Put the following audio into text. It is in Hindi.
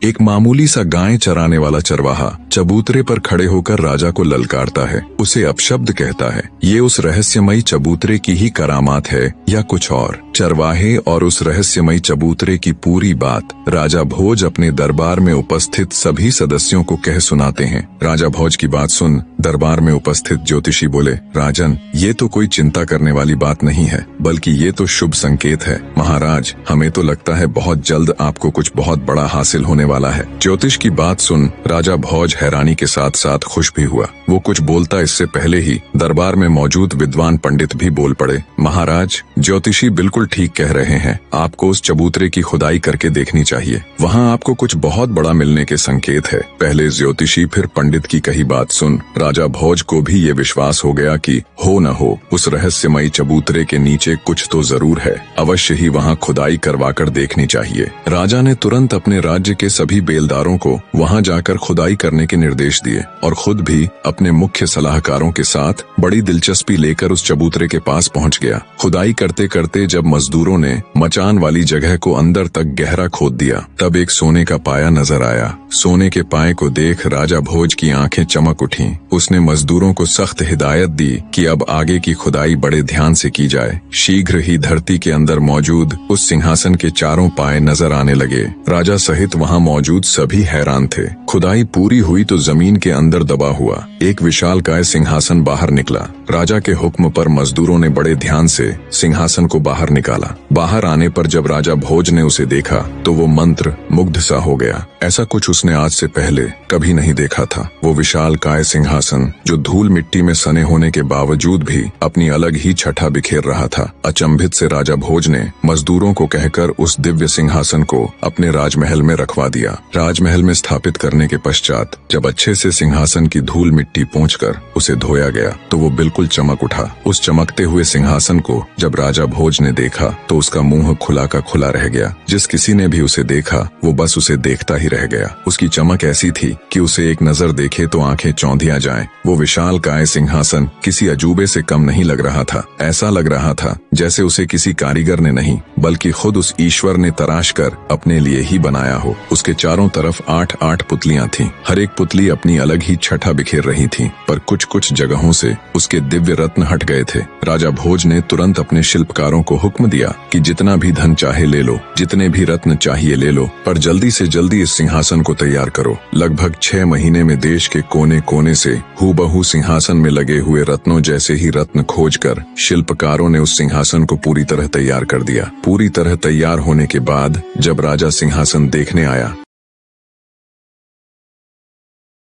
एक मामूली सा गाय चराने वाला चरवाहा चबूतरे पर खड़े होकर राजा को ललकारता है, उसे अपशब्द कहता है। ये उस रहस्यमयी चबूतरे की ही करामात है या कुछ और? चरवाहे और उस रहस्यमयी चबूतरे की पूरी बात राजा भोज अपने दरबार में उपस्थित सभी सदस्यों को कह सुनाते हैं। राजा भोज की बात सुन दरबार में उपस्थित ज्योतिषी बोले, राजन, ये तो कोई चिंता करने वाली बात नहीं है, बल्कि ये तो शुभ संकेत है। महाराज, हमें तो लगता है बहुत जल्द आपको कुछ बहुत बड़ा हासिल होने वाला है। ज्योतिष की बात सुन राजा भोज हैरानी के साथ साथ खुश भी हुआ। वो कुछ बोलता इससे पहले ही दरबार में मौजूद विद्वान पंडित भी बोल पड़े, महाराज, ज्योतिषी बिल्कुल ठीक कह रहे हैं। आपको उस चबूतरे की खुदाई करके देखनी चाहिए, वहाँ आपको कुछ बहुत बड़ा मिलने के संकेत है। पहले ज्योतिषी फिर पंडित की कही बात सुन राजा भोज को भी ये विश्वास हो गया कि हो न हो उस रहस्यमयी चबूतरे के नीचे कुछ तो जरूर है, अवश्य ही वहाँ खुदाई करवाकर देखनी चाहिए। राजा ने तुरंत अपने राज्य के सभी बेलदारों को वहाँ जाकर खुदाई करने के निर्देश दिए और खुद भी अपने मुख्य सलाहकारों के साथ बड़ी दिलचस्पी लेकर उस चबूतरे के पास पहुँच गया। खुदाई करते करते जब मजदूरों ने मचान वाली जगह को अंदर तक गहरा खोद दिया, तब एक सोने का पाया नजर आया। सोने के पाए को देख राजा भोज की आंखें चमक उठीं। उसने मजदूरों को सख्त हिदायत दी कि अब आगे की खुदाई बड़े ध्यान से की जाए। शीघ्र ही धरती के अंदर मौजूद उस सिंहासन के चारों पाए नजर आने लगे। राजा सहित वहाँ मौजूद सभी हैरान थे। खुदाई पूरी हुई तो जमीन के अंदर दबा हुआ एक विशालकाय सिंहासन बाहर निकला। राजा के हुक्म पर मजदूरों ने बड़े ध्यान से सिंहासन को बाहर निकाला। बाहर आने पर जब राजा भोज ने उसे देखा तो वो मंत्र मुग्ध सा हो गया। ऐसा कुछ उसने आज से पहले कभी नहीं देखा था। वो विशालकाय सिंहासन जो धूल मिट्टी में सने होने के बावजूद भी अपनी अलग ही छठा बिखेर रहा था। अचंभित से राजा भोज ने मजदूरों को कहकर उस दिव्य सिंहासन को अपने राजमहल में रखवा दिया। राजमहल में स्थापित करने के पश्चात जब अच्छे से सिंहासन की धूल मिट्टी पोंछकर उसे धोया गया तो वो बिल्कुल चमक उठा। उस चमकते हुए सिंहासन को जब राजा भोज ने देखा तो उसका मुंह खुला का खुला रह गया। जिस किसी ने भी उसे देखा वो बस उसे देखता ही रह गया। उसकी चमक ऐसी थी कि उसे एक नजर देखे तो आंखें चौंधिया जाएं। वो विशालकाय सिंहासन किसी अजूबे से कम नहीं लग रहा था। ऐसा लग रहा था जैसे उसे किसी कारीगर ने नहीं बल्कि खुद उस ईश्वर ने तराश कर अपने लिए ही बनाया हो। उसके चारों तरफ 8-8 पुतलियां थीं। हर एक पुतली अपनी अलग ही छठा बिखेर रही थी, पर कुछ जगहों से उसके दिव्य रत्न हट गए थे। राजा भोज ने तुरंत अपने शिल्पकारों को हुक्म दिया कि जितना भी धन चाहे ले लो, जितने भी रत्न चाहिए ले लो, पर जल्दी से जल्दी इस सिंहासन को तैयार करो। लगभग 6 महीने में देश के कोने कोने से हूबहू सिंहासन में लगे हुए रत्नों जैसे ही रत्न खोजकर शिल्पकारों ने उस सिंहासन को पूरी तरह तैयार कर दिया। पूरी तरह तैयार होने के बाद जब राजा सिंहासन देखने आया